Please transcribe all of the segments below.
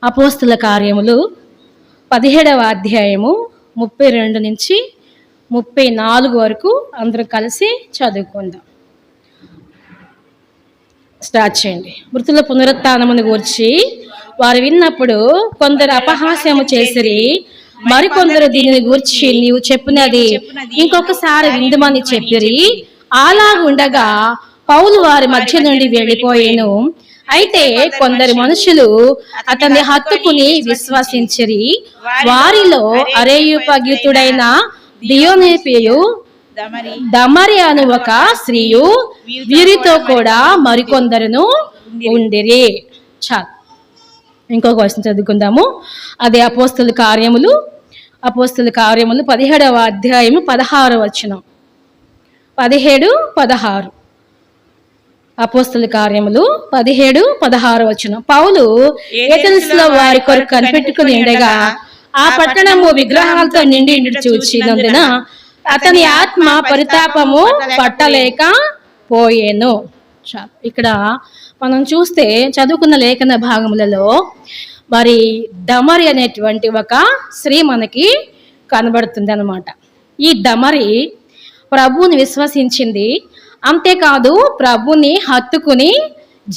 అపోస్తుల కార్యములు 17వ అధ్యాయము 32 నుంచి 34 వరకు అందరూ కలిసి చదువుకుందాం. స్టార్ట్ చేయండి. మృతుల పునరుత్థానమును గూర్చి వారు విన్నప్పుడు కొందరు అపహాస్యము చేసిరి, మరికొందరు దీనిని గూర్చి నీవు చెప్పినది ఇంకొకసారి విందుమని చెప్పిరి. అలాగుండగా పౌలు వారి మధ్య నుండి వెళ్ళిపోయేను. అయితే కొందరు మనుషులు అతన్ని హత్తుకుని విశ్వసించిరి. వారిలో అరేయుపగీతుడైన దియోనేపియు, దమరి అను ఒక స్త్రీయు, వీరితో కూడా మరికొందరును ఉండిరి. చాలు, ఇంకొక వచనం చదువుకుందాము. అదే అపోస్తుల కార్యములు 17వ అధ్యాయము 16వ వచనం. 17-16 అపోస్తుల కార్యములు 17-16 వచనం. పౌలు ఏథెన్సులో వారి కొరకు కనిపెట్టుకుని ఉండగా ఆ పట్టణము విగ్రహాలతో నిండి చూచినందున అతని ఆత్మ పరితాపము పట్టలేక పోయేను. ఇక్కడ మనం చూస్తే చదువుకున్న లేఖన భాగములలో మరి దమరి అనేటువంటి ఒక స్త్రీ మనకి కనబడుతుంది అన్నమాట. ఈ దమరి ప్రభువుని విశ్వసించింది, అంతేకాదు ప్రభుని హత్తుకుని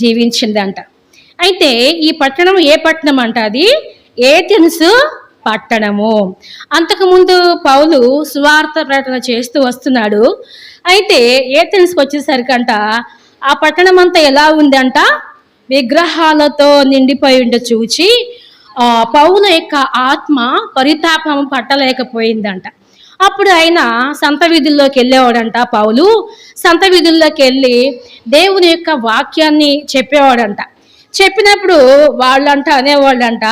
జీవించిందంట. అయితే ఈ పట్టణం ఏ పట్టణం అంట? అది ఏథెన్స్ పట్టణము. అంతకుముందు పౌలు సువార్త ప్రకటన చేస్తూ వస్తున్నాడు. అయితే ఏథెన్స్కి వచ్చేసరికంట ఆ పట్టణం అంతా ఎలా ఉందంట? విగ్రహాలతో నిండిపోయి ఉండి చూచి పౌలు యొక్క ఆత్మ పరితాపం పట్టలేకపోయిందంట. అప్పుడు ఆయన సంత వీధుల్లోకి వెళ్ళేవాడంట. పౌలు సంత వీధుల్లోకి వెళ్ళి దేవుని యొక్క వాక్యాన్ని చెప్పేవాడంట. చెప్పినప్పుడు వాళ్ళంట అనేవాళ్ళంట,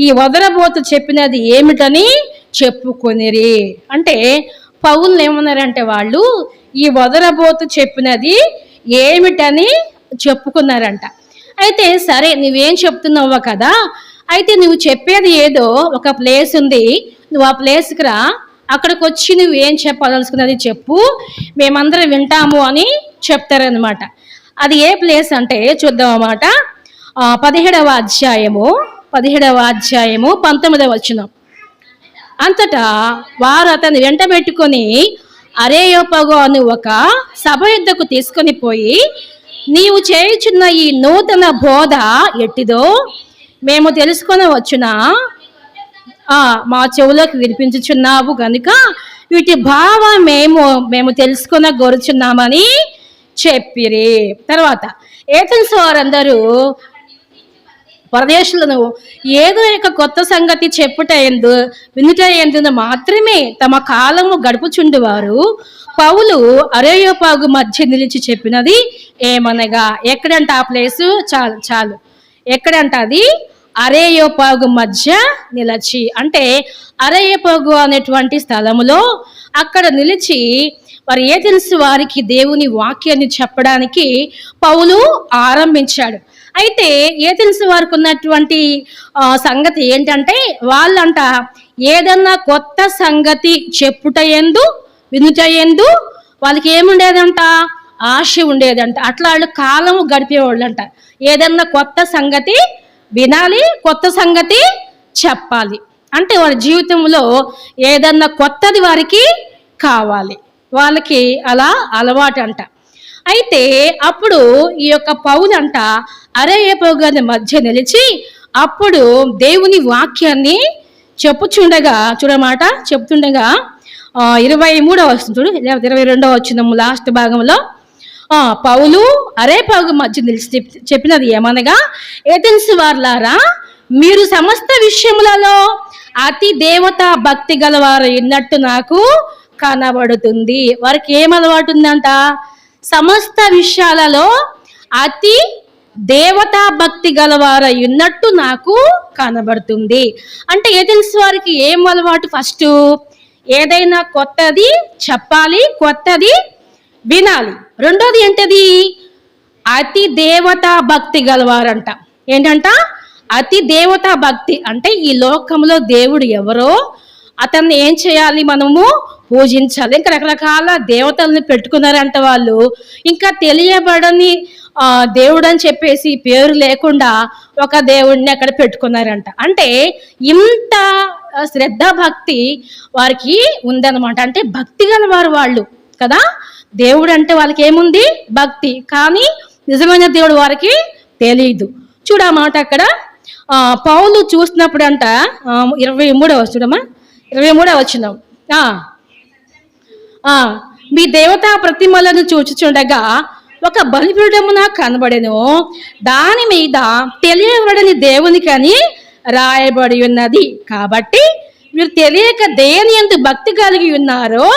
ఈ వదరబోతు చెప్పినది ఏమిటని చెప్పుకొనిరి. అంటే పౌలు ఏమన్నారంటే, వాళ్ళు ఈ వదరబోతు చెప్పినది ఏమిటని చెప్పుకున్నారంట. అయితే సరే, నువ్వేం చెప్తున్నావో కదా, అయితే నువ్వు చెప్పేది ఏదో ఒక ప్లేస్ ఉంది, నువ్వు ఆ ప్లేస్కి రా, అక్కడికి వచ్చి నువ్వు ఏం చెప్పదలుచుకున్నది చెప్పు, మేమందరం వింటాము అని చెప్తారనమాట. అది ఏ ప్లేస్ అంటే చూద్దాం అన్నమాట. 17వ అధ్యాయము 19వ వచనం. అంతటా వారు అతన్ని వెంట పెట్టుకొని అరేయోపగు అని ఒక సభ యుద్ధకు తీసుకొని పోయి, నీవు చేయుచున్న ఈ నూతన బోధ ఎట్టిదో మేము తెలుసుకొని వచ్చునా, మా చెవులోకి వినిపించుచున్నావు గనుక వీటి భావం మేము తెలుసుకున్న గోరుచున్నామని చెప్పిరి. తర్వాత ఏథెన్స్ వారందరూ పరదేశులను ఏదో ఒక కొత్త సంగతి వినుట యందు మాత్రమే తమ కాలము గడుపుచుండువారు. పౌలు అరేయోపాగు మధ్య నిలిచి చెప్పినది ఏమనగా, ఎక్కడంట ఆ ప్లేసు? చాలు ఎక్కడంట? అది అరేయోపాగు మధ్య నిలిచి, అంటే అరేయోపాగు అనేటువంటి స్థలములో అక్కడ నిలిచి మరి ఏథెన్స్ వారికి దేవుని వాక్యాన్ని చెప్పడానికి పౌలు ఆరంభించాడు. అయితే ఏథెన్స్ వారికి ఉన్నటువంటి సంగతి ఏంటంటే, వాళ్ళంట ఏదన్నా కొత్త సంగతి చెప్పుట యందు వినుట యందు వాళ్ళకి ఏముండేదంట? ఆశ ఉండేదంట. అట్లా వాళ్ళు కాలము గడిపేవాళ్ళంట. ఏదన్నా కొత్త సంగతి వినాలి, కొత్త సంగతి చెప్పాలి. అంటే వాళ్ళ జీవితంలో ఏదన్నా కొత్తది వారికి కావాలి, వాళ్ళకి అలా అలవాటు అంట. అయితే అప్పుడు ఈ యొక్క పౌలు అంట అరేయోపాగు మధ్య నిలిచి అప్పుడు దేవుని వాక్యాన్ని చెప్పుచుండగా చెప్తుండగా 23వ వచనం చూడు, 22వ వచనం లాస్ట్ భాగంలో పౌలు అరేయోపాగు మధ్య నిలిచి చెప్పినది ఏమనగా, ఏథెన్స్ వార్లారా, మీరు సమస్త విషయములలో అతి దేవతా భక్తి గలవారు ఉన్నట్టు నాకు కనబడుతుంది. వారికి ఏం అలవాటు ఉందంట? సమస్త విషయాలలో అతి దేవతా భక్తి గలవారు ఉన్నట్టు నాకు కనబడుతుంది. అంటే ఏథెన్స్ వారికి ఏం అలవాటు? ఫస్ట్ ఏదైనా కొత్తది చెప్పాలి, కొత్తది వినాలి. రెండోది ఏంటది? అతి దేవతా భక్తి గలవారంట. ఏంటంట? అతి దేవతా భక్తి. అంటే ఈ లోకంలో దేవుడు ఎవరో అతన్ని ఏం చేయాలి? మనము పూజించాలి. ఇంకా రకరకాల దేవతల్ని పెట్టుకున్నారంట వాళ్ళు. ఇంకా తెలియబడని దేవుడు అని చెప్పేసి పేరు లేకుండా ఒక దేవుడిని అక్కడ పెట్టుకున్నారంట. అంటే ఇంత శ్రద్ధ భక్తి వారికి ఉందన్నమాట. అంటే భక్తి గలవారు వాళ్ళు కదా. దేవుడు అంటే వాళ్ళకి ఏముంది? భక్తి. కానీ నిజమైన దేవుడు వారికి తెలియదు. చూడమాట అక్కడ పౌలు చూసినప్పుడు అంట 23వ చూడమ్మా, 23వ వచనం. మీ దేవతా ప్రతిమలను చూచుచుండగా ఒక బలిపీఠము నాకు కనబడెను, దాని మీద తెలియబడని దేవునికి అని రాయబడి ఉన్నది. కాబట్టి మీరు తెలియక దేని యందు భక్తి కలిగి ఉన్నారో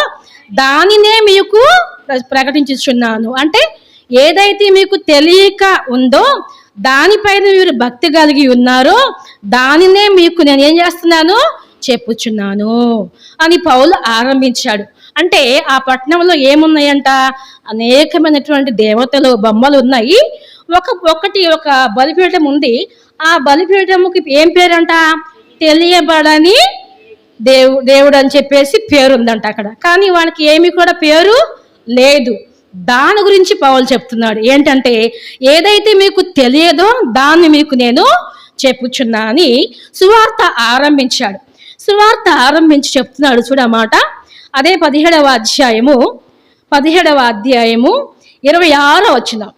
దానినే మీకు ప్రకటించుచున్నాను. అంటే ఏదైతే మీకు తెలియక ఉందో దానిపైన మీరు భక్తి కలిగి ఉన్నారో దానినే మీకు నేను ఏం చేస్తున్నాను? చెప్పుచున్నాను అని పౌలు ఆరంభించాడు. అంటే ఆ పట్టణంలో ఏమున్నాయంట? అనేకమైనటువంటి దేవతలు బొమ్మలు ఉన్నాయి. ఒక బలిపీఠం ఉంది. ఆ బలిపీఠముకి ఏం పేరంట? తెలియబడని దేవుడు అని చెప్పేసి పేరు ఉందంట అక్కడ. కానీ వానికి ఏమి కూడా పేరు లేదు. దాని గురించి పౌలు చెప్తున్నాడు. ఏంటంటే ఏదైతే మీకు తెలియదో దాన్ని మీకు నేను చెప్పుచున్నా అని సువార్త ఆరంభించాడు. సువార్త ఆరంభించి చెప్తున్నాడు చూడమాట. అదే 17వ అధ్యాయము 26వ వచనం.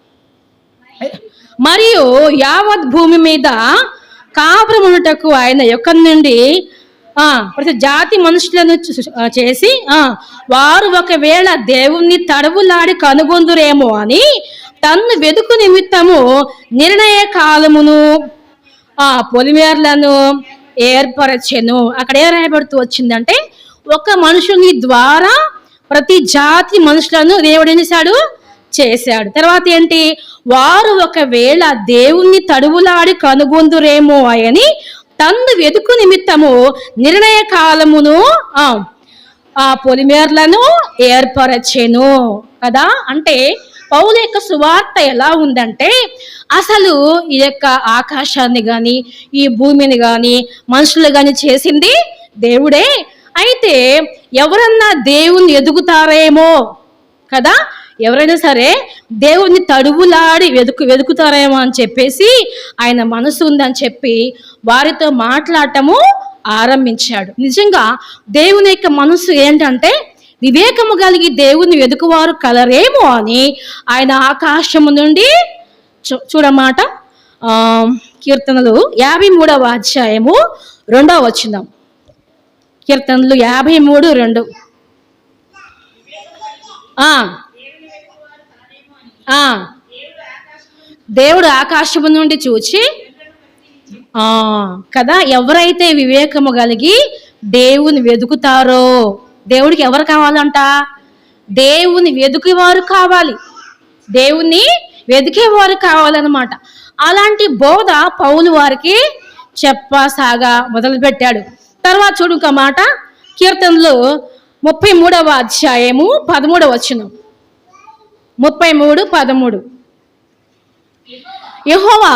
మరియు యావత్ భూమి మీద కాపురమునటకు ఆయన యొక్క నుండి ప్రతి జాతి మనుషులను చేసి వారు ఒకవేళ దేవుణ్ణి తడవులాడి కనుగొందురేమో అని తన్ను వెదుకు నిమిత్తము నిర్ణయ కాలమును పొలిమేర్లను ఏర్పరచెను. అక్కడ ఏం రాయబడుతూ వచ్చిందంటే ఒక మనుషుని ద్వారా ప్రతి జాతి మనుషులను దేవుడు చేశాడు. తర్వాత ఏంటి? వారు ఒకవేళ దేవుణ్ణి తడువులాడి కనుగొందురేమో అని తన్ను వెదుకు నిమిత్తము నిర్ణయ కాలమును పొలిమేర్లను ఏర్పరచెను కదా. అంటే పౌలు యొక్క సువార్త ఎలా ఉందంటే అసలు ఈ యొక్క ఆకాశాన్ని కానీ ఈ భూమిని కానీ మనుషులు కానీ చేసింది దేవుడే. అయితే ఎవరన్నా దేవుణ్ణి ఎదుగుతారేమో కదా, ఎవరైనా సరే దేవుణ్ణి తడువులాడి వెతుకుతారేమో అని చెప్పేసి ఆయన మనసు ఉందని చెప్పి వారితో మాట్లాడటము ఆరంభించాడు. నిజంగా దేవుని యొక్క మనసు ఏంటంటే వివేకము కలిగి దేవుని వెతుకువారు కలరేమో అని ఆయన ఆకాశము నుండి చూడమాట. కీర్తనలు 53వ అధ్యాయము 2వ వచనం. కీర్తనలు 53:2. దేవుడు ఆకాశము నుండి చూచి కదా, ఎవరైతే వివేకము కలిగి దేవుని వెతుకుతారో, దేవుడికి ఎవరు కావాలంట? దేవుని వెతుకేవారు కావాలి, దేవుణ్ణి వెతికేవారు కావాలన్నమాట. అలాంటి బోధ పౌలు వారికి చెప్పసాగా మొదలుపెట్టాడు. తర్వాత చూడు ఒక మాట, కీర్తనలు 33వ అధ్యాయము 13వ వచనం. 33:13. యెహోవా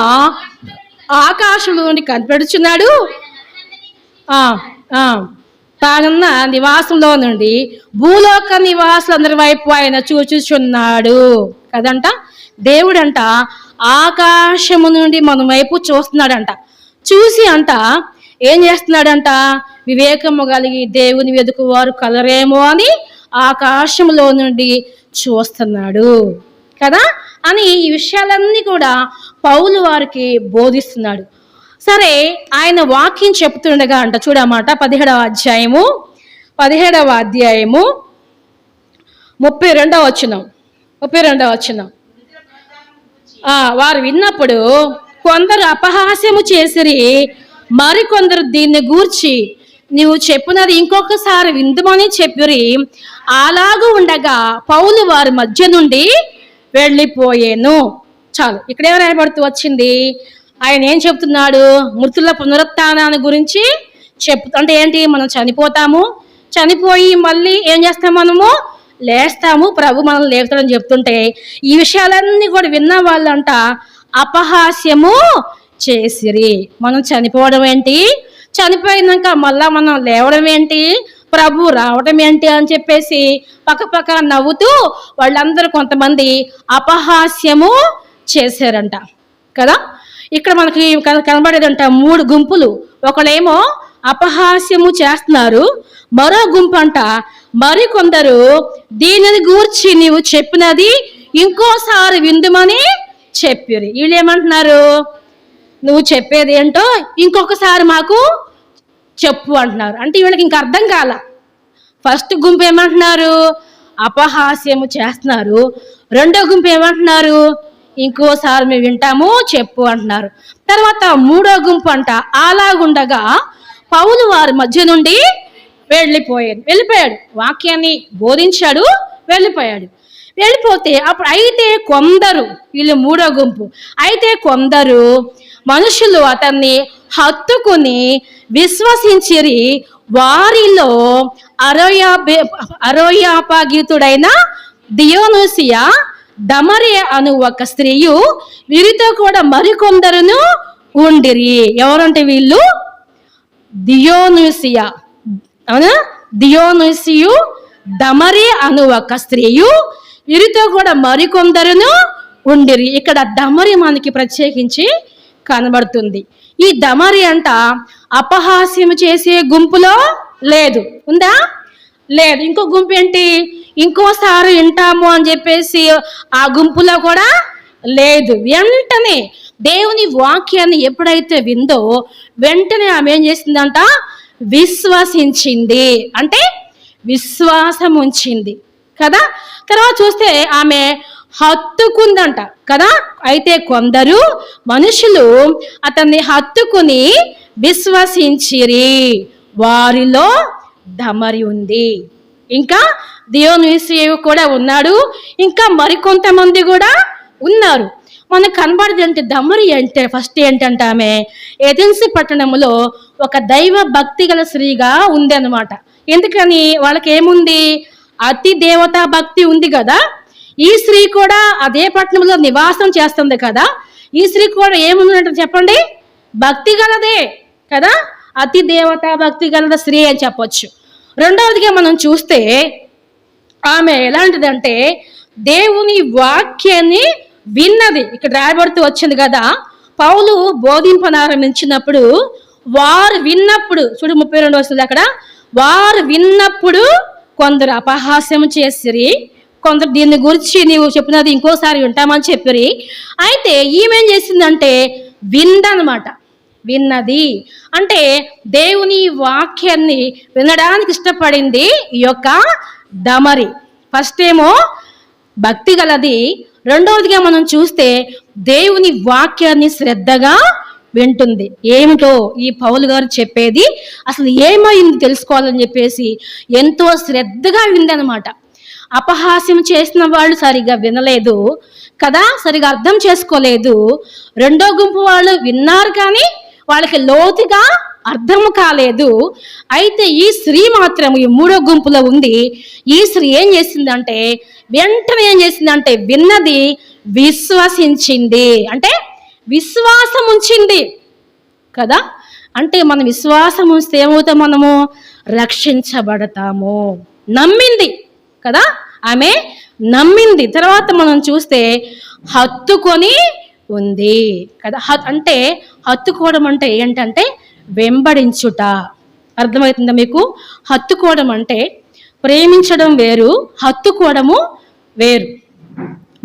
ఆకాశంలో నుండి కనిపెడుచున్నాడు, తానున్న నివాసంలో నుండి భూలోక నివాసులందరి వైపు ఆయన చూచుచున్నాడు కదంట. దేవుడంట ఆకాశము నుండి మన వైపు చూస్తున్నాడంట. చూసి అంట ఏం చేస్తున్నాడంట? వివేకము కలిగి దేవుని వెతుకువారు కలరేమో అని ఆకాశంలో నుండి చూస్తున్నాడు కదా అని ఈ విషయాలన్నీ కూడా పౌలు వారికి బోధిస్తున్నాడు. సరే, ఆయన వాక్యం చెప్తుండగా అంట చూడమాట 17వ అధ్యాయము 32వ వచనం. వారు విన్నప్పుడు కొందరు అపహాస్యము చేసిరి, మరికొందరు దీన్ని గూర్చి నీవు చెప్పినది ఇంకొకసారి విందుమని చెప్పిరి. అలాగూ ఉండగా పౌలు వారి మధ్య నుండి వెళ్ళిపోయేను. చాలు, ఇక్కడే రాయబడుతూ వచ్చింది. ఆయన ఏం చెప్తున్నాడు? మృతుల పునరుత్థానాన్ని గురించి అంటే ఏంటి? మనం చనిపోయి మళ్ళీ ఏం చేస్తాం? మనము లేస్తాము, ప్రభు మనల్ని లేపుతాడని చెప్తుంటే ఈ విషయాలన్నీ కూడా విన్న వాళ్ళంట అపహాస్యము చేసిరి. మనం చనిపోవడం ఏంటి, చనిపోయినాక మళ్ళా మనం లేవడం ఏంటి, ప్రభు రావడం ఏంటి అని చెప్పేసి పక్క నవ్వుతూ వాళ్ళందరూ కొంతమంది అపహాస్యము చేశారంట కదా. ఇక్కడ మనకి కనబడేదంట 3 గుంపులు. ఒకళ్ళేమో అపహాస్యము చేస్తున్నారు, మరో గుంపు అంట మరికొందరు దీనిని గూర్చి నీవు చెప్పినది ఇంకోసారి విందుమని చెప్పిరి. వీళ్ళు ఏమంటున్నారు, నువ్వు చెప్పేది ఏంటో ఇంకొకసారి మాకు చెప్పు అంటున్నారు. అంటే వీళ్ళకి ఇంక అర్థం కాల. ఫస్ట్ గుంపు ఏమంటున్నారు, అపహాస్యము చేస్తున్నారు. రెండో గుంపు ఏమంటున్నారు, ఇంకోసారి మేము వింటాము చెప్పు అంటున్నారు. తర్వాత మూడో గుంపు అంట అలాగుండగా పౌలు వారి మధ్య నుండి వెళ్ళిపోయాడు. వాక్యాన్ని బోధించాడు, వెళ్ళిపోతే అప్పుడు అయితే కొందరు, వీళ్ళు మూడో గుంపు, అయితే కొందరు మనుషులు అతన్ని హత్తుకుని విశ్వసించిరి. వారిలో అరోయాపాగీతుడైన దియోనుసియా దమరి అను ఒక స్త్రీయు, వీరితో కూడా మరికొందరును ఉండిరి. ఎవరంటే వీళ్ళు దియోనుసియా, అవునా, దియోనుసియు దమరి అను ఒక స్త్రీయు, వీరితో కూడా మరికొందరును ఉండిరి. ఇక్కడ దమరి మనకి ప్రత్యేకించి కనబడుతుంది. ఈ దమరి అంట అపహాస్యం చేసే గుంపులో లేదు, ఉందా? లేదు. ఇంకో గుంపు ఏంటి, ఇంకోసారి వింటాము అని చెప్పేసి ఆ గుంపులో కూడా లేదు. వెంటనే దేవుని వాక్యాన్ని ఎప్పుడైతే విందో వెంటనే ఆమె ఏం చేసిందంట, విశ్వసించింది. అంటే విశ్వాసం ఉంచింది కదా. తర్వాత చూస్తే ఆమె హత్తుకుందంట కదా. అయితే కొందరు మనుషులు అతన్ని హత్తుకుని విశ్వసించిరి. వారిలో దమరి ఉంది, ఇంకా దియోనుసియు కూడా ఉన్నాడు, ఇంకా మరికొంతమంది కూడా ఉన్నారు. మనకు కనబడేది అంటే దమరి అంటే ఫస్ట్ ఏంటంటే ఆమె ఏథెన్స్ పట్టణంలో ఒక దైవ భక్తి గల స్త్రీగా ఉంది అనమాట. ఎందుకని, వాళ్ళకి ఏముంది, అతి దేవతా భక్తి ఉంది కదా. ఈ స్త్రీ కూడా అదే పట్టణంలో నివాసం చేస్తుంది కదా. ఈ స్త్రీ కూడా ఏముందంటే చెప్పండి, భక్తి గలదే కదా, అతి దేవతా భక్తి గల స్త్రీ అని చెప్పొచ్చు. రెండవదిగా మనం చూస్తే ఆమె ఎలాంటిదంటే దేవుని వాక్యాన్ని విన్నది. ఇక్కడ రాయబడుతూ వచ్చింది కదా, పౌలు బోధింపనారంభించినప్పుడు వారు విన్నప్పుడు, చూడు 32 వస్తుంది అక్కడ, వారు విన్నప్పుడు కొందరు అపహాస్యం చేసిరి, కొందరు దీన్ని గురించి నీవు చెప్పినది ఇంకోసారి వింటామని చెప్పిరి. అయితే ఈమెం చేసిందంటే విందనమాట. విన్నది అంటే దేవుని వాక్యాన్ని వినడానికి ఇష్టపడింది ఈ యొక్క దమరి. ఫస్ట్ ఏమో భక్తి గలది, రెండవదిగా మనం చూస్తే దేవుని వాక్యాన్ని శ్రద్ధగా వింటుంది. ఏమిటో ఈ పౌలు గారు చెప్పేది అసలు ఏమైంది తెలుసుకోవాలని చెప్పేసి ఎంతో శ్రద్ధగా విందనమాట. అపహాస్యం చేసిన వాళ్ళు సరిగా వినలేదు కదా, సరిగా అర్థం చేసుకోలేదు. రెండో గుంపు వాళ్ళు విన్నారు కానీ వాళ్ళకి లోతుగా అర్థం కాలేదు. అయితే ఈ స్త్రీ మాత్రం ఈ మూడో గుంపులో ఉంది. ఈ స్త్రీ ఏం చేసిందంటే వెంటనే ఏం చేసిందంటే విన్నది విశ్వసించింది. అంటే విశ్వాసం ఉంచింది కదా. అంటే మనం విశ్వాసం ఉంచితే ఏమవుతాం, మనము రక్షించబడతాము. నమ్మింది కదా, ఆమె నమ్మింది. తర్వాత మనం చూస్తే హత్తుకొని ఉంది కదా. అంటే హత్తుకోవడం అంటే ఏంటంటే వెంబడించుట. అర్థమవుతుందా మీకు? హత్తుకోవడం అంటే ప్రేమించడం వేరు, హత్తుకోవడము వేరు.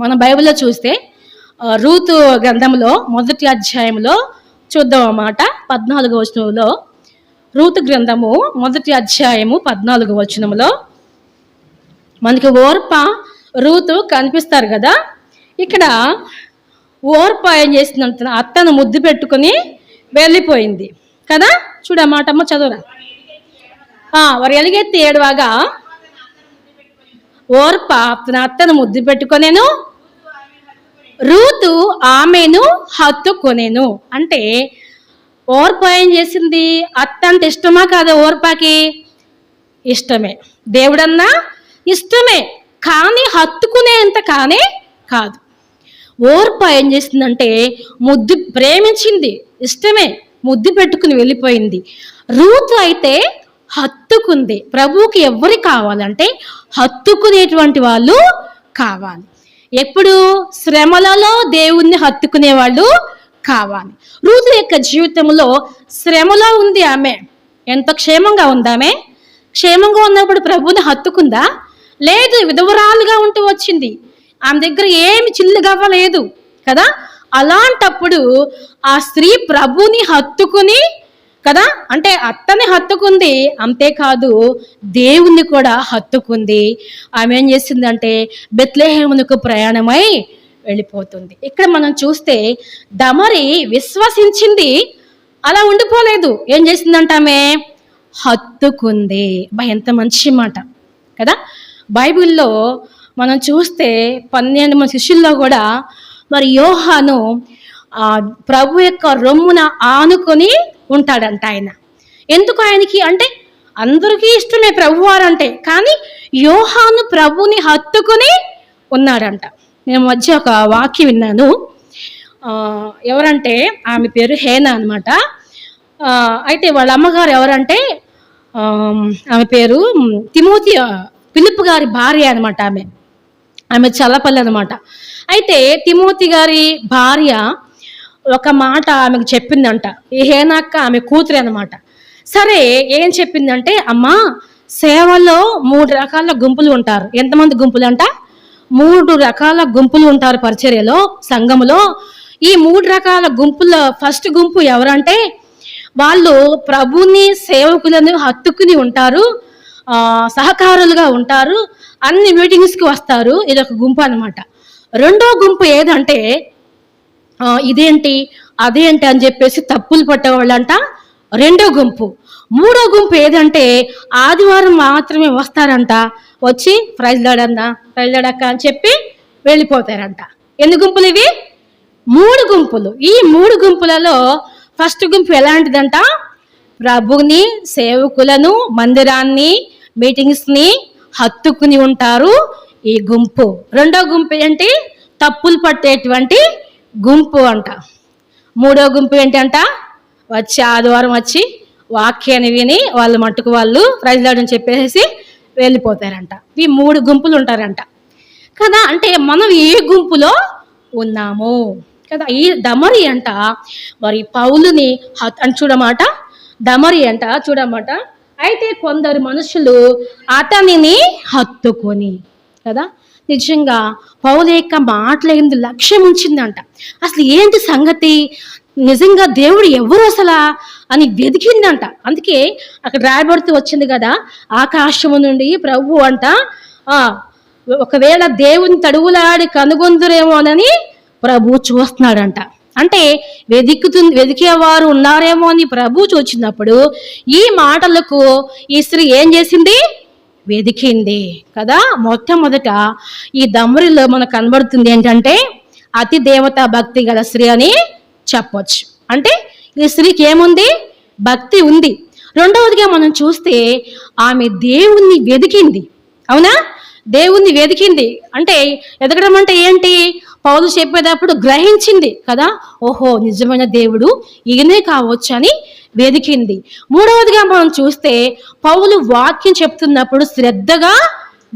మన బైబిల్లో చూస్తే రూతు గ్రంథంలో 1వ అధ్యాయంలో చూద్దాం అన్నమాట. 14వ వచనంలో, రూతు గ్రంథము 1వ అధ్యాయము 14వ వచనంలో మనకి ఓర్ప రూతు కనిపిస్తారు కదా. ఇక్కడ ఓర్ప ఏం చేసిందంట, అత్తను ముద్దు పెట్టుకుని వెళ్ళిపోయింది కదా. చూడమాటమ్మ, చదువురా. వారు ఎలుగెత్తి ఏడవగా ఓర్ప తన అత్తను ముద్దు పెట్టుకొనేను, రూతు ఆమెను హత్తుకొనేను. అంటే ఓర్ప ఏం చేసింది, అత్త అంటే ఇష్టమా కాదా? ఓర్పకి ఇష్టమే, దేవుడన్నా ఇష్టమే, కానీ హత్తుకునేంత కానే కాదు. ఓర్ప ఏం చేసిందంటే ముద్దు ప్రేమించింది, ఇష్టమే, ముద్దు పెట్టుకుని వెళ్ళిపోయింది. రూతు అయితే హత్తుకుంది. ప్రభువుకి ఎవరు కావాలంటే హత్తుకునేటువంటి వాళ్ళు కావాలి. ఎప్పుడు శ్రమలలో దేవుణ్ణి హత్తుకునే వాళ్ళు కావాలి. రూతు యొక్క జీవితంలో శ్రమలో ఉంది ఆమె. ఎంత క్షేమంగా ఉందామె? క్షేమంగా ఉన్నప్పుడు ప్రభువుని హత్తుకుందా? లేదు, విధవరాలుగా ఉంటూ వచ్చింది. ఆమె దగ్గర ఏమి చిల్లుగవ్వలేదు కదా. అలాంటప్పుడు ఆ స్త్రీ ప్రభుని హత్తుకుని కదా, అంటే అత్తని హత్తుకుంది, అంతేకాదు దేవుణ్ణి కూడా హత్తుకుంది. ఆమె ఏం చేసిందంటే బెత్లెహేమునకు ప్రయాణమై వెళ్ళిపోతుంది. ఇక్కడ మనం చూస్తే దమరి విశ్వసించింది, అలా ఉండిపోలేదు. ఏం చేసిందంట? ఆమె హత్తుకుంది. ఎంత మంచి మాట కదా. బైబిల్లో మనం చూస్తే 12 మంది శిష్యుల్లో కూడా మరి యోహాను ప్రభు యొక్క రొమ్మున ఆనుకొని ఉంటాడంట. ఆయన ఎందుకు ఆయనకి అంటే అందరికీ ఇష్టమే ప్రభువారు అంటే, కానీ యోహాను ప్రభుని హత్తుకుని ఉన్నాడంట. నేను మధ్య ఒక వాక్యం విన్నాను. ఎవరంటే ఆమె పేరు హేనా అనమాట. అయితే వాళ్ళ అమ్మగారు ఎవరంటే ఆమె పేరు తిమోతి, ఫిలిప్ గారి భార్య అనమాట. ఆమె చల్లపల్లి అనమాట. అయితే తిమోతి గారి భార్య ఒక మాట ఆమెకు చెప్పిందంట. ఈ హేనాక్క ఆమె కూతురు అనమాట. సరే, ఏం చెప్పిందంటే, అమ్మా, సేవలో 3 రకాల గుంపులు ఉంటారు. ఎంతమంది గుంపులు అంట? 3 రకాల గుంపులు ఉంటారు పరిచర్యలో, సంఘములో. ఈ 3 రకాల గుంపుల ఫస్ట్ గుంపు ఎవరంటే వాళ్ళు ప్రభుని సేవకులను హత్తుకుని ఉంటారు, సహకారులుగా ఉంటారు, అన్ని మీటింగ్స్కి వస్తారు. ఇదొక గుంపు అనమాట. రెండో గుంపు ఏదంటే ఇదేంటి అదేంటి అని చెప్పేసి తప్పులు పట్టేవాళ్ళంట, రెండో గుంపు. మూడో గుంపు ఏదంటే ఆదివారం మాత్రమే వస్తారంట, వచ్చి ప్రైజ్ లాడన్నా ప్రైజ్ లాడక్క అని చెప్పి వెళ్ళిపోతారంట. ఎన్ని గుంపులు ఇవి? 3 గుంపులు. ఈ 3 గుంపులలో ఫస్ట్ గుంపు ఎలాంటిదంట? ప్రభుని సేవకులను, మందిరాన్ని, మీటింగ్స్ని హత్తుకుని ఉంటారు ఈ గుంపు. రెండో గుంపు ఏంటి? తప్పులు పట్టేటువంటి గుంపు అంట. మూడో గుంపు ఏంటంట? వచ్చి ఆదివారం వచ్చి వాక్యాన్ని విని వాళ్ళు మట్టుకు వాళ్ళు ప్రైజ్ లార్డ్ అని చెప్పేసి వెళ్ళిపోతారంట. ఈ 3 గుంపులు ఉంటారంట కదా. అంటే మనం ఏ గుంపులో ఉన్నాము కదా. ఈ దమరి అంట మరి పౌలుని అని చూడమాట, దమరి అంట చూడమాట. అయితే కొందరు మనుషులు అతనిని హత్తుకొని కదా. నిజంగా పౌలు యొక్క మాటలేంది లక్ష్యం ఉంచిందంట. అసలు ఏంటి సంగతి, నిజంగా దేవుడు ఎవరు అసలా అని వెతికిందంట. అందుకే అక్కడ రాయబడుతూ వచ్చింది కదా, ఆకాశము నుండి ప్రభు అంట ఒకవేళ దేవుని తడువులాడి కనుగొందురేమోనని ప్రభు చూస్తున్నాడంట. అంటే వెతికేవారు ఉన్నారేమో అని ప్రభు చూచినప్పుడు ఈ మాటలకు ఈ స్త్రీ ఏం చేసింది? వెతికింది కదా. మొట్టమొదట ఈ దమరిలో మనకు కనబడుతుంది ఏంటంటే అతి దేవతా భక్తి గల స్త్రీ అని చెప్పొచ్చు. అంటే ఈ స్త్రీకి ఏముంది? భక్తి ఉంది. రెండవదిగా మనం చూస్తే ఆమె దేవుణ్ణి వెతికింది. అవునా? దేవుణ్ణి వెతికింది అంటే ఎదగడం అంటే ఏంటి? పౌలు చెప్పేటప్పుడు గ్రహించింది కదా, ఓహో నిజమైన దేవుడు ఈయనే కావచ్చు అని వెతికింది. మూడవదిగా మనం చూస్తే పౌలు వాక్యం చెప్తున్నప్పుడు శ్రద్ధగా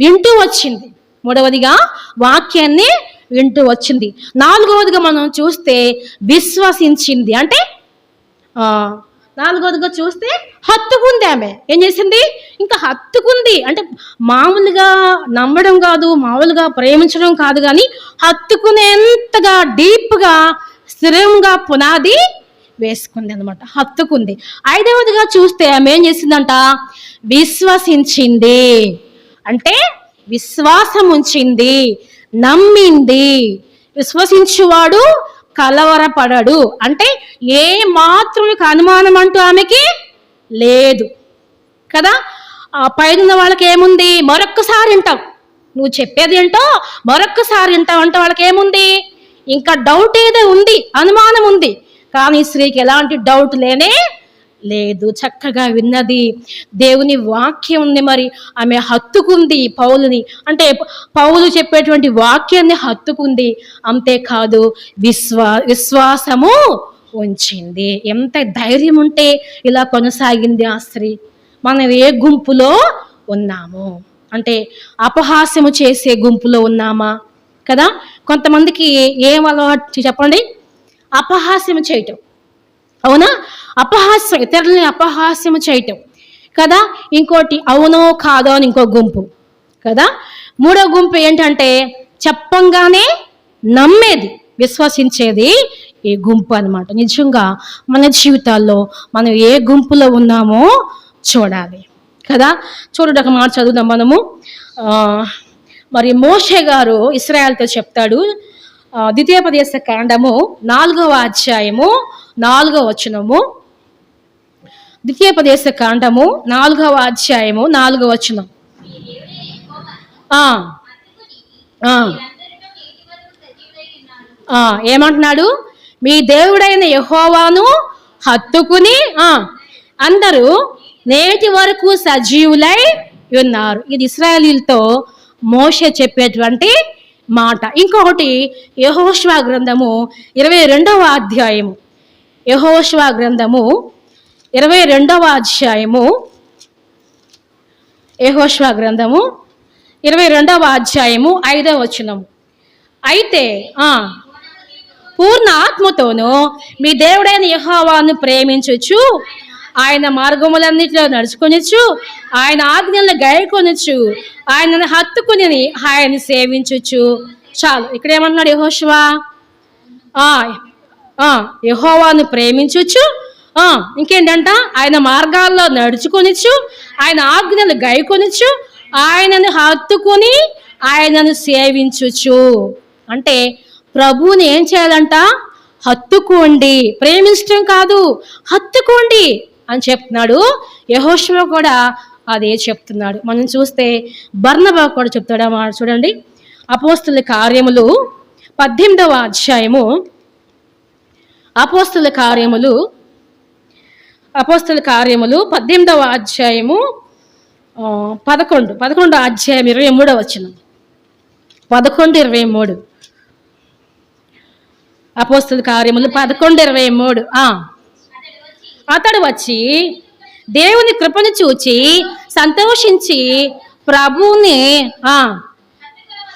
వింటూ వచ్చింది. మూడవదిగా వాక్యాన్ని వింటూ వచ్చింది. నాలుగవదిగా మనం చూస్తే విశ్వసించింది. అంటే నాలుగవదిగా చూస్తే హత్తుకుంది. ఆమె ఏం చేసింది? ఇంకా హత్తుకుంది. అంటే మామూలుగా నమ్మడం కాదు, మామూలుగా ప్రేమించడం కాదు, కానీ హత్తుకునేంతగా డీప్గా స్థిరంగా పునాది వేసుకుంది అనమాట. హత్తుకుంది. ఐదవదిగా చూస్తే ఆమె ఏం చేసిందంట? విశ్వసించింది. అంటే విశ్వాసం ఉంచింది, నమ్మింది. విశ్వసించువాడు కలవరపడడు. అంటే ఏ మాత్రం అనుమానం అంటూ ఆమెకి లేదు కదా. పైన వాళ్ళకి ఏముంది? మరొక్కసారి వింటాం, నువ్వు చెప్పేది ఏంటో మరొక్కసారి వింటావు అంటే వాళ్ళకి ఏముంది? ఇంకా డౌట్ ఏదో ఉంది, అనుమానం ఉంది. కానీ స్త్రీకి ఎలాంటి డౌట్ లేనే లేదు. చక్కగా విన్నది, దేవుని వాక్యం ఉంది. మరి ఆమె హత్తుకుంది పౌలుని. అంటే పౌలు చెప్పేటువంటి వాక్యాన్ని హత్తుకుంది. అంతేకాదు విశ్వాసము ఉంచింది. ఎంత ధైర్యం ఉంటే ఇలా కొనసాగింది ఆ స్త్రీ. మనం ఏ గుంపులో ఉన్నాము? అంటే అపహాస్యము చేసే గుంపులో ఉన్నామా? కదా. కొంతమందికి ఏం అలవాటు చెప్పండి? అపహాస్యం చేయటం. అవునా? అపహాస్యం, ఇతరులని అపహాస్యం చేయటం కదా. ఇంకోటి అవునో కాదో అని ఇంకో గుంపు కదా. మూడో గుంపు ఏంటంటే చెప్పంగానే నమ్మేది, విశ్వసించేది ఈ గుంపు అన్నమాట. నిజంగా మన జీవితాల్లో మనం ఏ గుంపులో ఉన్నామో చూడాలి కదా. చూడండి, ఒక మాట చదువుదాం మనము. మరి మోషే గారు ఇశ్రాయేలుతో చెప్తాడు. ద్వితీయోపదేశ కాండము 4వ అధ్యాయము 4వ వచనము. ద్వితీయోపదేశ కాండము 4వ అధ్యాయము 4వ వచనం. ఏమంటున్నాడు? మీ దేవుడైన యెహోవాను హత్తుకుని అందరూ నేటి వరకు సజీవులై ఉన్నారు. ఇది ఇశ్రాయేలీయులతో మోషే చెప్పేటువంటి మాట. ఇంకొకటి యెహోషువ గ్రంథము 22వ అధ్యాయము. యెహోషువ గ్రంథము 22వ అధ్యాయము. యెహోషువ గ్రంథము 22వ అధ్యాయము 5వ వచనము. అయితే పూర్ణ ఆత్మతోనూ మీ దేవుడైన యెహోవాను ప్రేమించుచు ఆయన మార్గములన్నిటిలో నడుచుకొనిచ్చు, ఆయన ఆజ్ఞలను గైకొనొచ్చు, ఆయనను హత్తుకుని ఆయన సేవించుచు. చాలు. ఇక్కడ ఏమన్నాడు యెహోషువ? యెహోవాను ప్రేమించుచు, ఇంకేంటంట? ఆయన మార్గాల్లో నడుచుకొనిచ్చు, ఆయన ఆజ్ఞలు గైకొనొచ్చు, ఆయనను హత్తుకుని ఆయనను సేవించుచు. అంటే ప్రభువుని ఏం చేయాలంట? హత్తుకోండి. ప్రేమించడం కాదు, హత్తుకోండి అని చెప్తున్నాడు. యెహోషువ కూడా అదే చెప్తున్నాడు. మనం చూస్తే బర్నబా కూడా చెప్తాడు అన్నమాట. చూడండి, అపోస్తుల కార్యములు 18వ అధ్యాయము. అపోస్తుల కార్యములు 18వ అధ్యాయము 11 అధ్యాయం 23వ వచనం. 11:23. అపోస్తుల కార్యములు 11:23. అతడు వచ్చి దేవుని కృపను చూచి సంతోషించి ప్రభువుని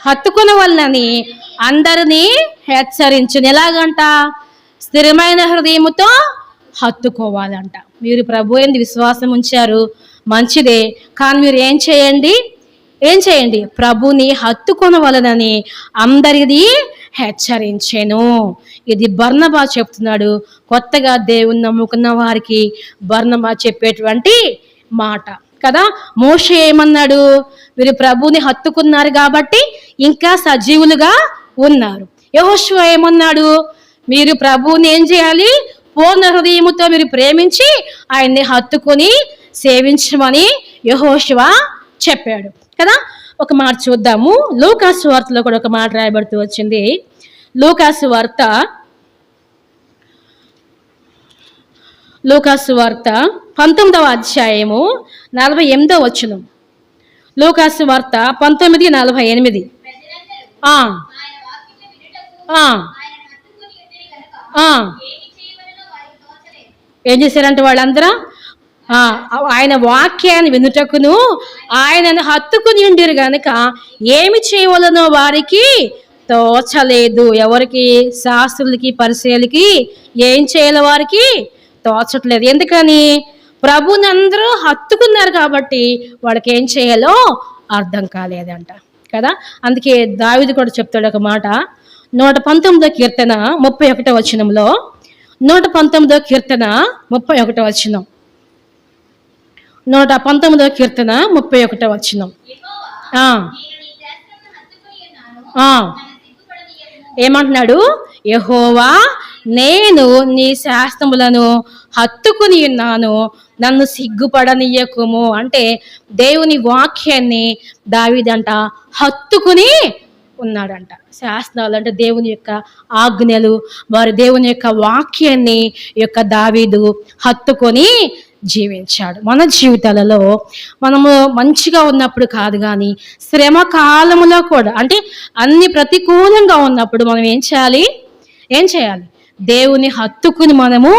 హత్తుకున్న వాళ్ళని అందరినీ హెచ్చరించును. ఎలాగంట? స్థిరమైన హృదయముతో హత్తుకోవాలంట. మీరు ప్రభు యందు విశ్వాసం ఉంచారు, మంచిదే. కానీ మీరు ఏం చేయండి? ప్రభుని హత్తుకొనవలనని అందరిది హెచ్చరించెను. ఇది బర్నబా చెప్తున్నాడు. కొత్తగా దేవుని నమ్ముకున్న వారికి బర్నబా చెప్పేటువంటి మాట కదా. మోషే ఏమన్నాడు? మీరు ప్రభుని హత్తుకున్నారు కాబట్టి ఇంకా సజీవులుగా ఉన్నారు. యెహోషువ ఏమన్నాడు? మీరు ప్రభువుని ఏం చేయాలి? పూర్ణ హృదయముతో మీరు ప్రేమించి ఆయన్ని హత్తుకొని సేవించమని యెహోషువ చెప్పాడు కదా. ఒక మాట చూద్దాము. లూకాసు వార్తలో కూడా ఒక మాట రాయబడుతూ వచ్చింది. లూకాసు వార్త 19వ అధ్యాయము 48వ వచనం. లూకాసు వార్త 19:48. ఏం చేశారంటే వాళ్ళందరూ ఆయన వాక్యాన్ని వినుటకును ఆయనను హత్తుకుని ఉండిరు గనుక ఏమి చేయవలనో వారికి తోచలేదు. ఎవరికి? శాస్త్రులకి, పరిసయ్యులకి ఏం చేయాలో వారికి తోచట్లేదు. ఎందుకని? ప్రభుని అందరూ హత్తుకున్నారు కాబట్టి వాళ్ళకి ఏం చేయాలో అర్థం కాలేదంట కదా. అందుకే దావీదు కూడా చెప్తాడు ఒక మాట. 119వ కీర్తన 31వ వచనంలో. 119వ కీర్తన 31వ వచనం. 119వ కీర్తన 31వ వచనం. ఏమంటున్నాడు? యెహోవా, నేను నీ శాస్త్రములను హత్తుకుని ఉన్నాను, నన్ను సిగ్గుపడనీయకుము. అంటే దేవుని వాక్యాన్ని దావీదంట హత్తుకుని ఉన్నాడంట. శాస్త్రాలు అంటే దేవుని యొక్క ఆజ్ఞలు, వారి దేవుని యొక్క వాక్యాన్ని యొక్క దావీదు హత్తుకొని జీవించాడు. మన జీవితాలలో మనము మంచిగా ఉన్నప్పుడు కాదు, కానీ శ్రమ కాలములో కూడా, అంటే అన్ని ప్రతికూలంగా ఉన్నప్పుడు మనం ఏం చేయాలి? దేవుని హత్తుకుని మనము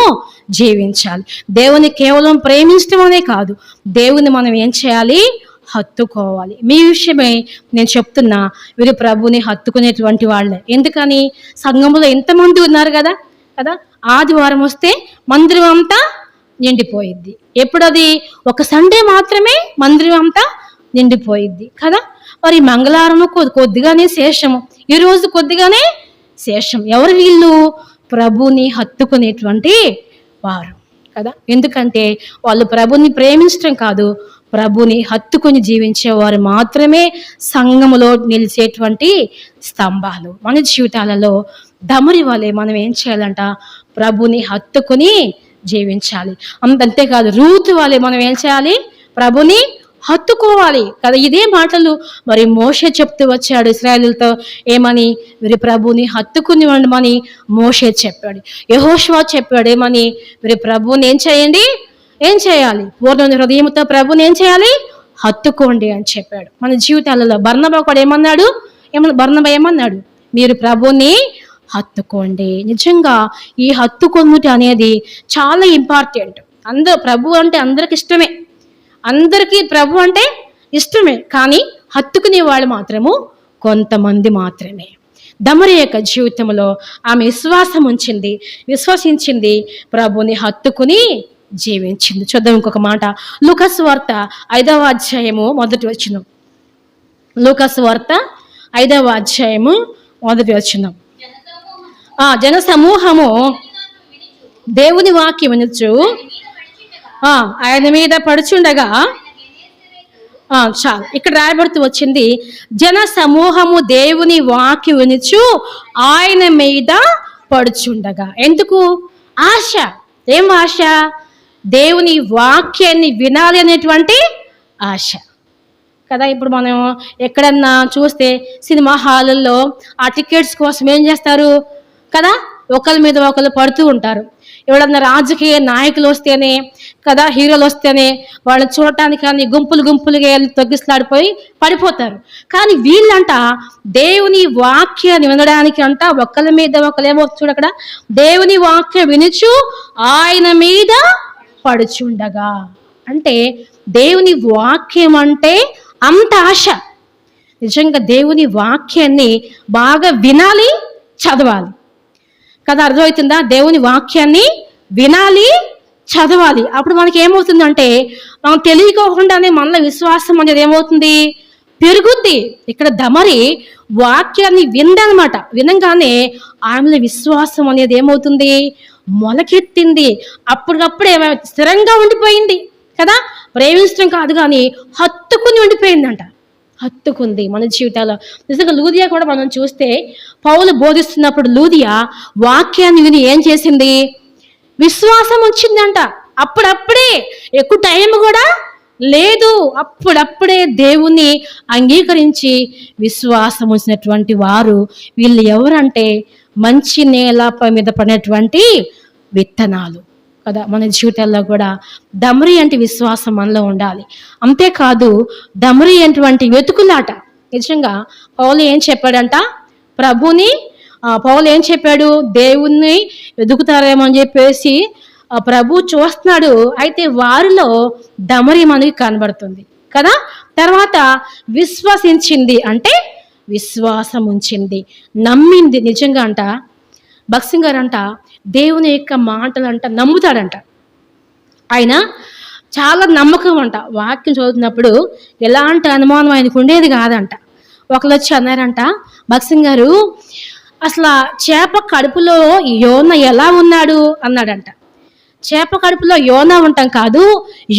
జీవించాలి. దేవుని కేవలం ప్రేమించడం అనే కాదు, దేవుని మనం ఏం చేయాలి? హత్తుకోవాలి. మీ విషయమే నేను చెప్తున్నా, వీరు ప్రభుని హత్తుకునేటువంటి వాళ్ళే. ఎందుకని? సంఘంలో ఎంతమంది ఉన్నారు కదా కదా ఆదివారం వస్తే మందిరం అంతా నిండిపోయిద్ది. ఎప్పుడది? ఒక సండే మాత్రమే మందిరం అంతా నిండిపోయిద్ది కదా. మరి మంగళవారం కొద్దిగానే శేషము, ఈరోజు కొద్దిగానే శేషం. ఎవరు వీళ్ళు? ప్రభుని హత్తుకునేటువంటి వారు కదా. ఎందుకంటే వాళ్ళు ప్రభుని ప్రేమించడం కాదు, ప్రభుని హత్తుకుని జీవించేవారు మాత్రమే సంఘములో నిలిచేటువంటి స్తంభాలు. మన జీవితాలలో దమరి వలె మనం ఏం చేయాలంట? ప్రభుని హత్తుకుని జీవించాలి. అంతేకాదు, రూతు వలె మనం ఏం చేయాలి? ప్రభుని హత్తుకోవాలి కదా. ఇదే మాటలు మరి మోషే చెప్తూ వచ్చాడు ఇశ్రాయేలుతో. ఏమని? వీరి ప్రభుని హత్తుకుని ఉండమని మోషే చెప్పాడు. యెహోషువ చెప్పాడు ఏమని? వీరి ప్రభుని ఏం చేయాలి? పూర్ణ హృదయంతో ప్రభుని ఏం చేయాలి? హత్తుకోండి అని చెప్పాడు. మన జీవితాలలో బర్నబా కూడా బర్నబా ఏమన్నాడు? మీరు ప్రభుని హత్తుకోండి. నిజంగా ఈ హత్తుకొనుట అనేది చాలా ఇంపార్టెంట్. ప్రభు అంటే అందరికి ఇష్టమే, అందరికీ ప్రభు అంటే ఇష్టమే. కానీ హత్తుకునే వాళ్ళు మాత్రము కొంతమంది మాత్రమే. దమరి యొక్క జీవితంలో ఆమె విశ్వసించింది, ప్రభుని హత్తుకుని జీవించింది. చూద్దాం ఇంకొక మాట. లూకాసు వార్త 5వ అధ్యాయము 1వ వచనం. లూకాసు వార్త 5వ అధ్యాయము 1వ వచనం. జన సమూహము దేవుని వాక్యం వినుచు ఆయన మీద పడుచుండగా, చాలు ఇక్కడ రాయబడుతూ వచ్చింది, జన సమూహము దేవుని వాక్యం వినుచు ఆయన మీద పడుచుండగా. ఎందుకు? ఆశ. ఏం ఆశ? దేవుని వాక్యాన్ని వినాలి అనేటువంటి ఆశ కదా. ఇప్పుడు మనం ఎక్కడన్నా చూస్తే సినిమా హాలుల్లో ఆ టికెట్స్ కోసం ఏం చేస్తారు కదా, ఒకరి మీద ఒకరు పడుతూ ఉంటారు. ఎవడన్నా రాజకీయ నాయకులు వస్తేనే కదా, హీరోలు వస్తేనే వాళ్ళని చూడటానికి కానీ గుంపులుగా తొగ్గిసలాడిపోయి పడిపోతారు. కానీ వీళ్ళంట దేవుని వాక్యాన్ని వినడానికి అంట ఒకరి మీద ఒకరేమో చూడక్కడ దేవుని వాక్యం వినుచు ఆయన మీద పడుచుండగా. అంటే దేవుని వాక్యం అంటే అంత ఆశ. నిజంగా దేవుని వాక్యాన్ని బాగా వినాలి, చదవాలి కదా. అర్థమవుతుందా? దేవుని వాక్యాన్ని వినాలి, చదవాలి. అప్పుడు మనకి ఏమవుతుందంటే మనం తెలియకోకుండానే మనలో విశ్వాసం అనేది ఏమవుతుంది? పెరుగుద్ది. ఇక్కడ దమరి వాక్యాన్ని విందనమాట. వినంగానే ఆమెలో విశ్వాసం అనేది ఏమవుతుంది? మొలకెత్తింది. అప్పటికప్పుడే స్థిరంగా ఉండిపోయింది కదా. ప్రేమించడం కాదు కానీ హత్తుకుని ఉండిపోయిందంట. హత్తుకుంది. మన జీవితాల్లో నిజంగా లూదియా కూడా మనం చూస్తే పౌలు బోధిస్తున్నప్పుడు లూదియా వాక్యాన్ని విని ఏం చేసింది? విశ్వాసం వచ్చిందంట. అప్పుడప్పుడే, ఎక్కువ టైం కూడా లేదు, అప్పుడప్పుడే దేవుణ్ణి అంగీకరించి విశ్వాసం వచ్చినటువంటి వారు వీళ్ళు ఎవరంటే మంచి నేలపై మీద పడినటువంటి విత్తనాలు కదా. మన జీవితాల్లో కూడా దమరి అంటే విశ్వాసం మనలో ఉండాలి. అంతేకాదు, దమరి అటువంటి వెతుకులాట. నిజంగా పౌలు ఏం చెప్పాడంట? పౌలు ఏం చెప్పాడు? దేవుణ్ణి వెతుకుతారేమో అని చెప్పేసి ప్రభు చూస్తున్నాడు. అయితే వారిలో దమరి మనకి కనబడుతుంది కదా. తర్వాత విశ్వసించింది అంటే విశ్వాసం ఉంచింది, నమ్మింది. నిజంగా అంట భక్సింగ్ గారు అంట దేవుని యొక్క మాటలంట నమ్ముతాడంట. ఆయన చాలా నమ్మకం అంట. వాక్యం చదువుతున్నప్పుడు ఎలాంటి అనుమానం ఆయనకు ఉండేది కాదంట. ఒకరు వచ్చి అన్నారంట, భక్సింగ్ గారు అసలు చేప కడుపులో యోన ఎలా ఉన్నాడు అన్నాడంట. చేప కడుపులో యోనా ఉంటాం కాదు,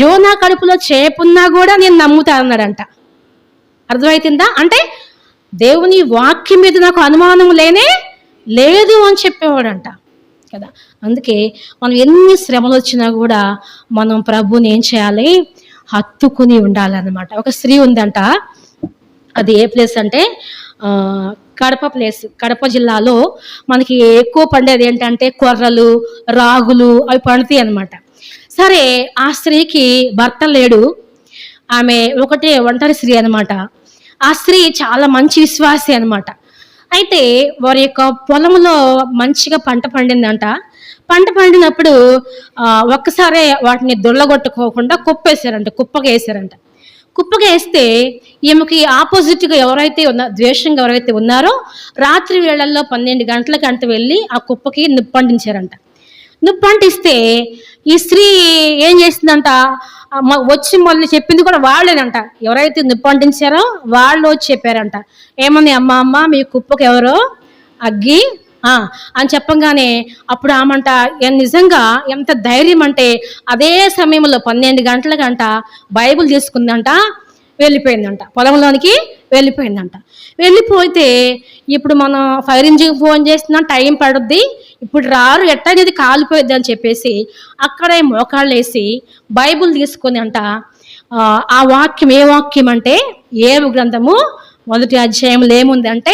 యోనా కడుపులో చేప ఉన్నా కూడా నేను నమ్ముతా అన్నాడంట. అర్థమవుతుందా? అంటే దేవుని వాక్యం మీద నాకు అనుమానం లేదు అని చెప్పేవాడంట కదా. అందుకే మనం ఎన్ని శ్రమలు వచ్చినా కూడా మనం ప్రభుని ఏం చేయాలి? హత్తుకుని ఉండాలన్నమాట. ఒక స్త్రీ ఉందంట, అది ఏ ప్లేస్ అంటే కడప జిల్లాలో మనకి ఎక్కువ పండేది ఏంటంటే కొర్రలు, రాగులు అవి పండుతాయి అన్నమాట. సరే, ఆ స్త్రీకి భర్త లేడు, ఆమె ఒకటే ఒంటరి స్త్రీ అనమాట. ఆ స్త్రీ చాలా మంచి విశ్వాసి అనమాట. అయితే వారి యొక్క పొలంలో మంచిగా పంట పండిందంట. పంట పండినప్పుడు ఒక్కసారే వాటిని దొల్లగొట్టుకోకుండా కుప్పగా వేసారంట. కుప్పగా వేస్తే ఈమెకి ఆపోజిట్గా ఎవరైతే ద్వేషంగా ఎవరైతే ఉన్నారో రాత్రి వేళల్లో 12 గంటలకంట వెళ్ళి ఆ కుప్పకి నిప్పంటించారంట. నిప్పంటిస్తే ఈ స్త్రీ ఏం చేసిందంట, వచ్చి మళ్ళీ చెప్పింది కూడా వాళ్ళేనంట. ఎవరైతే నిప్పంటించారో వాళ్ళు వచ్చి చెప్పారంట, ఏమని, అమ్మ మీ కుప్పకి ఎవరో అగ్గి అని చెప్పంగానే అప్పుడు ఆమంట నిజంగా ఎంత ధైర్యం అంటే అదే సమయంలో 12 గంటలకంట బైబిల్ తీసుకుందంట, వెళ్ళిపోయిందంట, పొలంలోనికి వెళ్ళిపోయిందంట. వెళ్ళిపోతే ఇప్పుడు మనం ఫైర్ ఇంజిన్ ఫోన్ చేస్తున్నాం, టైం పడుద్ది, ఇప్పుడు రారు, ఎట్టనేది కాలిపోయిద్ది అని చెప్పేసి అక్కడే మోకాళ్ళు వేసి బైబిల్ తీసుకొని అంట ఆ వాక్యం ఏ వాక్యం అంటే ఏబు గ్రంథము 1వ అధ్యాయంలో ఏముంది అంటే,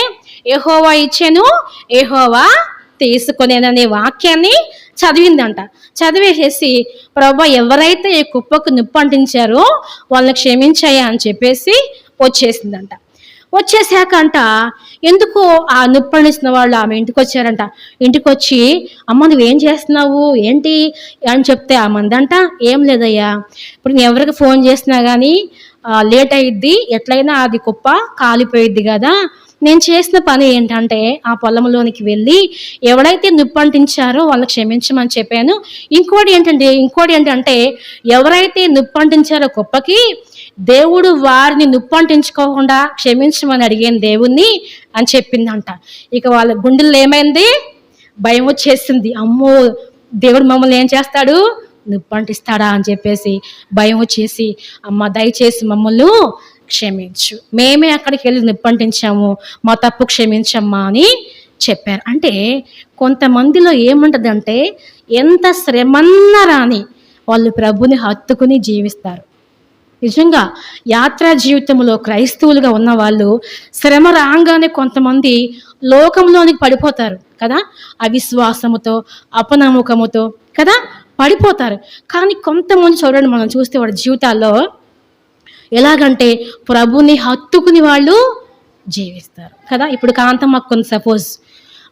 యెహోవా ఇచ్చెను యెహోవా తీసుకొనేననే వాక్యాన్ని చదివిందంట. చదివేసేసి ప్రభా ఎవరైతే ఈ కుప్పకు నిప్పంటించారో వాళ్ళని క్షమించాయా అని చెప్పేసి వచ్చేసిందంట. వచ్చేసాక అంట ఎందుకో ఆ నిప్పండిస్తున్న వాళ్ళు ఆమె ఇంటికి వచ్చారంట. ఇంటికి వచ్చి అమ్మ నువ్వేం చేస్తున్నావు ఏంటి అని చెప్తే ఆ మందంట, ఏం లేదయ్యా, ఇప్పుడు నేను ఎవరికి ఫోన్ చేసినా కానీ లేట్ అయ్యిద్ది, ఎట్లయినా అది కుప్ప కాలిపోయిద్ది కదా, నేను చేసిన పని ఏంటంటే ఆ పొలంలోనికి వెళ్ళి ఎవరైతే నిప్పంటించారో వాళ్ళని క్షమించమని చెప్పాను. ఇంకోటి ఏంటంటే ఎవరైతే నిప్పంటించారో కుప్పకి దేవుడు వారిని నిప్పంటించుకోకుండా క్షమించమని అడిగాను దేవుణ్ణి అని చెప్పిందంట. ఇక వాళ్ళ గుండెల్లో ఏమైంది, భయం వచ్చేసింది. అమ్మో దేవుడు మమ్మల్ని ఏం చేస్తాడు, నిప్పంటిస్తాడా అని చెప్పేసి భయం వచ్చేసి, అమ్మ దయచేసి మమ్మల్ని క్షమించు, మేమే అక్కడికి వెళ్ళి నిప్పంటించాము, మా తప్పు క్షమించమ్మా అని చెప్పారు. అంటే కొంతమందిలో ఏముంటుందంటే ఎంత శ్రమన్నా రాని వాళ్ళు ప్రభుని హత్తుకుని జీవిస్తారు. నిజంగా యాత్రా జీవితంలో క్రైస్తవులుగా ఉన్న వాళ్ళు శ్రమ రాగానే కొంతమంది లోకంలోనికి పడిపోతారు కదా, అవిశ్వాసముతో అపనమ్మకముతో కదా పడిపోతారు. కానీ కొంతమంది చూడండి, మనం చూస్తే వాడి జీవితాల్లో ఎలాగంటే ప్రభుని హత్తుకుని వాళ్ళు జీవిస్తారు కదా. ఇప్పుడు కాంతమ్మకు కొంత సపోజ్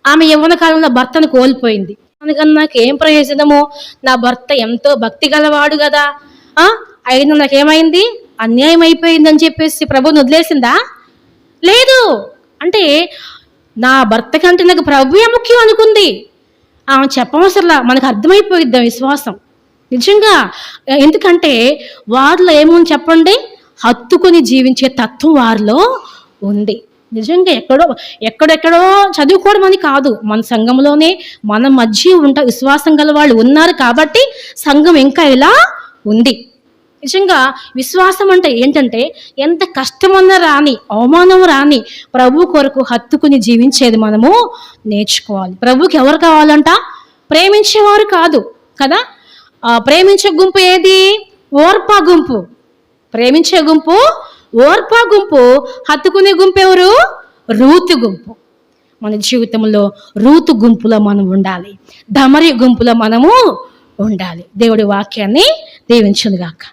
ఆమె యవ్వన కాలంలో భర్తను కోల్పోయింది, అందుకని నాకు ఏం ప్రయోజనము, నా భర్త ఎంతో భక్తి గలవాడు కదా, అయినా నాకేమైంది, అన్యాయం అయిపోయిందని చెప్పేసి ప్రభుని వదిలేసిందా, లేదు. అంటే నా భర్త కంటే నాకు ప్రభువే ముఖ్యం అనుకుంది. ఆమె చెప్పవసరలా, మనకు అర్థమైపోయిద్దాం విశ్వాసం నిజంగా. ఎందుకంటే వారిలో ఏముంది చెప్పండి, హత్తుకుని జీవించే తత్వం వారిలో ఉంది. నిజంగా ఎక్కడెక్కడో చదువుకోవడం అని కాదు, మన సంఘంలోనే మన మధ్య విశ్వాసం గల వాళ్ళు ఉన్నారు కాబట్టి సంఘం ఇంకా ఇలా ఉంది. నిజంగా విశ్వాసం అంటే ఏంటంటే ఎంత కష్టమన్నా రాని, అవమానం రాని ప్రభు కొరకు హత్తుకుని జీవించేది మనము నేర్చుకోవాలి. ప్రభుకి ఎవరు కావాలంట, ప్రేమించేవారు కాదు కదా. ప్రేమించే గుంపు ఏది, ఓర్పా గుంపు. ప్రేమించే గుంపు ఓర్పా గుంపు, హత్తుకునే గుంపు ఎవరు, రూతు గుంపు. మన జీవితంలో రూతు గుంపులో మనం ఉండాలి, దమరి గుంపులో మనము ఉండాలి. దేవుడి వాక్యాన్ని దీవించునుగాక.